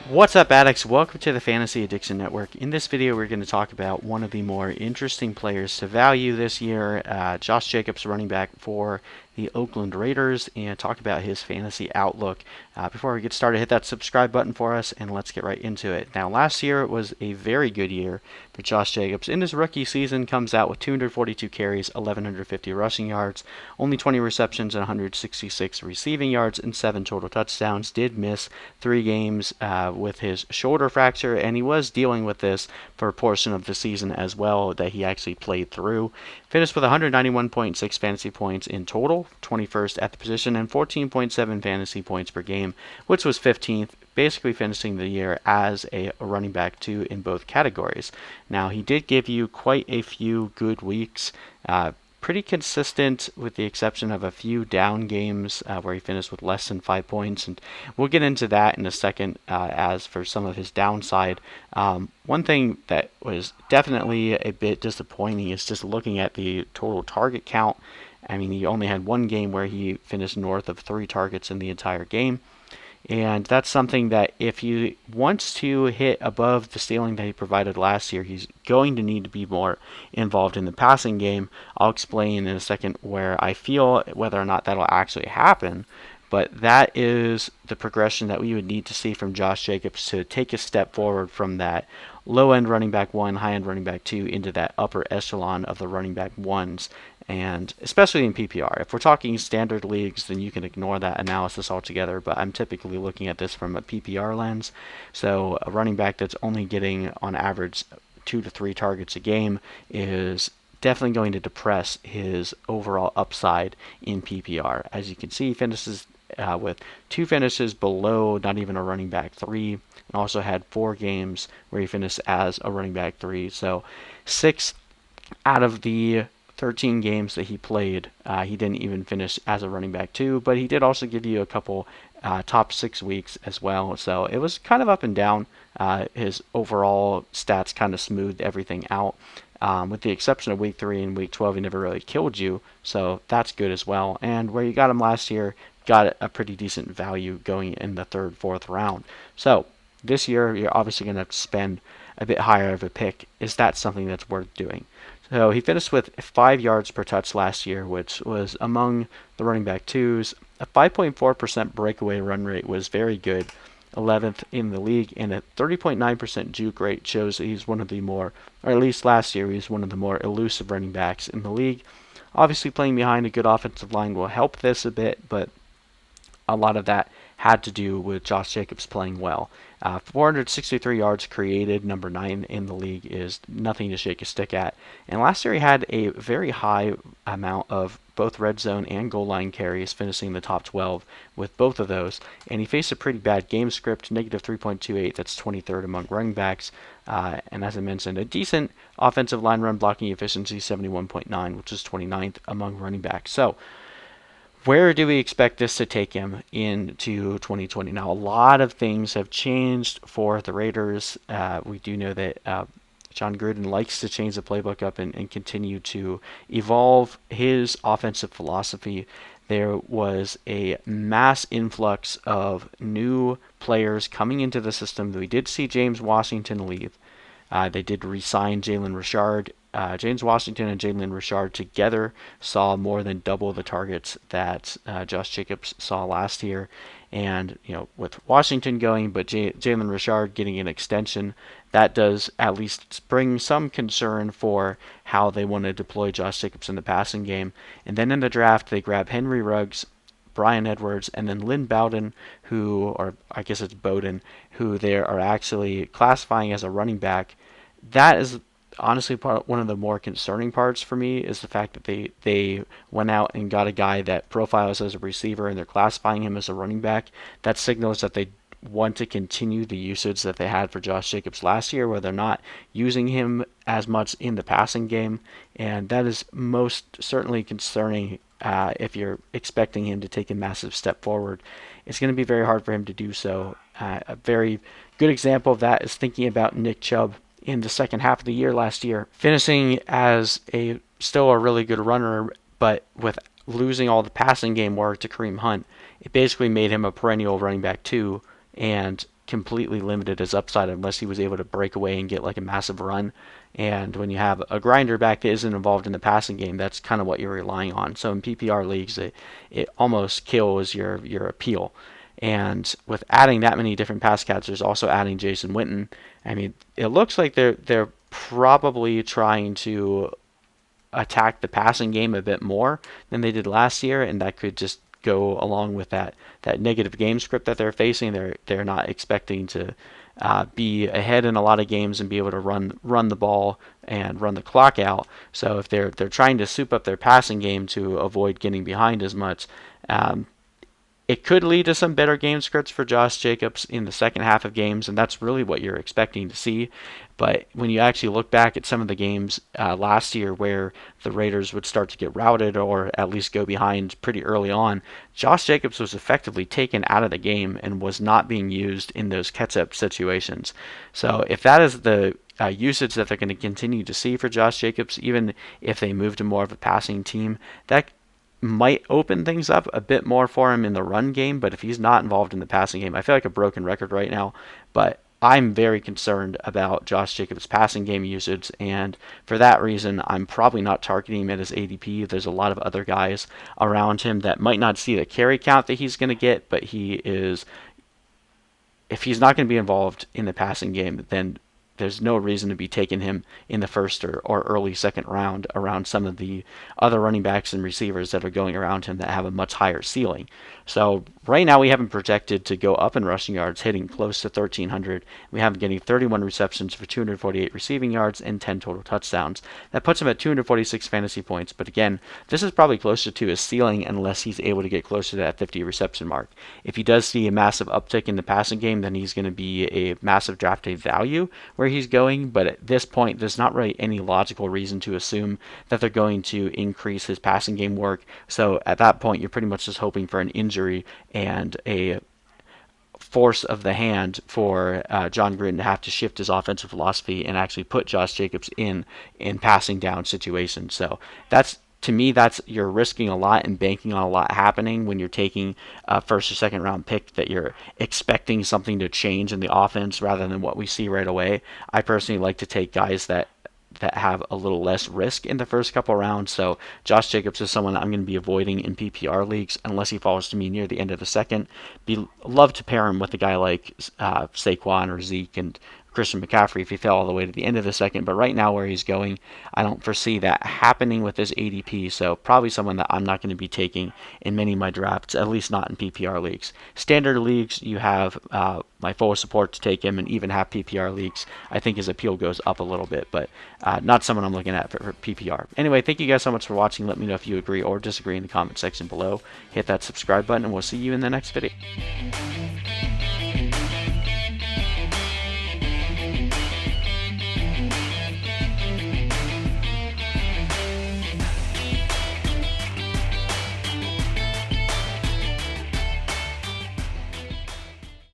What's up, addicts? Welcome to the Fantasy Addiction Network. In this video, we're going to talk about one of the more interesting players to value this year, Josh Jacobs, running back for the Oakland Raiders, and talk about his fantasy outlook. Before we get started, hit that subscribe button for us, and let's get right into it. Now, last year was a very good year for Josh Jacobs. In his rookie season, comes out with 242 carries, 1,150 rushing yards, only 20 receptions, and 166 receiving yards, and 7 total touchdowns. Did miss 3 games with his shoulder fracture, and he was dealing with this for a portion of the season as well that he actually played through. Finished with 191.6 fantasy points in total, 21st at the position, and 14.7 fantasy points per game, which was 15th, basically finishing the year as a running back 2 in both categories. Now, he did give you quite a few good weeks. Pretty consistent with the exception of a few down games where he finished with less than 5 points, and we'll get into that in a second. As for some of his downside, one thing that was definitely a bit disappointing is just looking at the total target count. I mean, he only had one game where he finished north of 3 targets in the entire game. And that's something that if he wants to hit above the ceiling that he provided last year, he's going to need to be more involved in the passing game. I'll explain in a second where I feel whether or not that'll actually happen. But that is the progression that we would need to see from Josh Jacobs to take a step forward from that low-end running back 1, high-end running back 2 into that upper echelon of the running back 1s, and especially in PPR. If we're talking standard leagues, then you can ignore that analysis altogether, but I'm typically looking at this from a PPR lens. So a running back that's only getting on average 2 to 3 targets a game is definitely going to depress his overall upside in PPR. As you can see, he finishes with 2 finishes below not even a running back 3, and also had 4 games where he finished as a running back 3. So 6 out of the 13 games that he played, he didn't even finish as a running back 2, but he did also give you a couple top 6 weeks as well. So it was kind of up and down. His overall stats kind of smoothed everything out. With the exception of week 3 and week 12, he never really killed you, so that's good as well. And where you got him last year, got a pretty decent value going in the 3rd, 4th round. So this year, you're obviously going to have to spend a bit higher of a pick. Is that something that's worth doing? So he finished with 5 yards per touch last year, which was among the running back 2s. A 5.4% breakaway run rate was very good, 11th in the league, and a 30.9% juke rate shows that he's one of the more, or at least last year, he's one of the more elusive running backs in the league. Obviously, playing behind a good offensive line will help this a bit, but a lot of that had to do with Josh Jacobs playing well. 463 yards created, number 9 in the league, is nothing to shake a stick at. And last year he had a very high amount of both red zone and goal line carries, finishing in the top 12 with both of those. And he faced a pretty bad game script, negative 3.28, that's 23rd among running backs. And as I mentioned, a decent offensive line run blocking efficiency, 71.9, which is 29th among running backs. So where do we expect this to take him into 2020? Now, a lot of things have changed for the Raiders. We do know that John Gruden likes to change the playbook up and continue to evolve his offensive philosophy. There was a mass influx of new players coming into the system. We did see James Washington leave. They did re-sign Jalen Richard. James Washington and Jalen Richard together saw more than double the targets that Josh Jacobs saw last year. And, with Washington going, but Jalen Richard getting an extension, that does at least bring some concern for how they want to deploy Josh Jacobs in the passing game. And then in the draft, they grab Henry Ruggs, Brian Edwards, and then Lynn Bowden, or I guess it's Bowden, who they are actually classifying as a running back. That is honestly one of the more concerning parts for me, is the fact that they went out and got a guy that profiles as a receiver and they're classifying him as a running back. That signals that they want to continue the usage that they had for Josh Jacobs last year, where they're not using him as much in the passing game, and that is most certainly concerning. If you're expecting him to take a massive step forward, it's going to be very hard for him to do so. A very good example of that is thinking about Nick Chubb in the second half of the year last year, finishing as still a really good runner, but with losing all the passing game work to Kareem Hunt, it basically made him a perennial running back 2, and completely limited his upside unless he was able to break away and get like a massive run. And when you have a grinder back that isn't involved in the passing game, that's kind of what you're relying on. So in PPR leagues, it almost kills your appeal. And with adding that many different pass catchers, also adding Jason Witten, I mean, it looks like they're probably trying to attack the passing game a bit more than they did last year, and that could just go along with that negative game script that they're facing. They're not expecting to be ahead in a lot of games and be able to run the ball and run the clock out. So if they're trying to soup up their passing game to avoid getting behind as much, it could lead to some better game scripts for Josh Jacobs in the second half of games, and that's really what you're expecting to see. But when you actually look back at some of the games last year where the Raiders would start to get routed or at least go behind pretty early on, Josh Jacobs was effectively taken out of the game and was not being used in those catch-up situations. So if that is the usage that they're going to continue to see for Josh Jacobs, even if they move to more of a passing team, that might open things up a bit more for him in the run game. But if he's not involved in the passing game, I feel like a broken record right now, but I'm very concerned about Josh Jacobs' passing game usage, and for that reason, I'm probably not targeting him at his ADP. There's a lot of other guys around him that might not see the carry count that he's going to get, but if he's not going to be involved in the passing game, then there's no reason to be taking him in the first or early second round around some of the other running backs and receivers that are going around him that have a much higher ceiling. So right now we have him projected to go up in rushing yards, hitting close to 1,300. We have him getting 31 receptions for 248 receiving yards and 10 total touchdowns. That puts him at 246 fantasy points. But again, this is probably closer to his ceiling unless he's able to get closer to that 50 reception mark. If he does see a massive uptick in the passing game, then he's going to be a massive draft day value where he's going. But at this point, there's not really any logical reason to assume that they're going to increase his passing game work. So at that point, you're pretty much just hoping for an injury and a force of the hand for John Gruden to have to shift his offensive philosophy and actually put Josh Jacobs in passing down situations. So to me, that's you're risking a lot and banking on a lot happening when you're taking a first or second round pick that you're expecting something to change in the offense rather than what we see right away. I personally like to take guys that have a little less risk in the first couple rounds. So Josh Jacobs is someone that I'm going to be avoiding in PPR leagues unless he falls to me near the end of the second. Love to pair him with a guy like Saquon or Zeke and Christian McCaffrey if he fell all the way to the end of the second. But right now where he's going, I don't foresee that happening with his ADP. So probably someone that I'm not going to be taking in many of my drafts, at least not in PPR leagues. Standard leagues, you have my full support to take him, and even half PPR leagues, I think his appeal goes up a little bit, but not someone I'm looking at for PPR. Anyway, thank you guys so much for watching. Let me know if you agree or disagree in the comment section below. Hit that subscribe button, and we'll see you in the next video.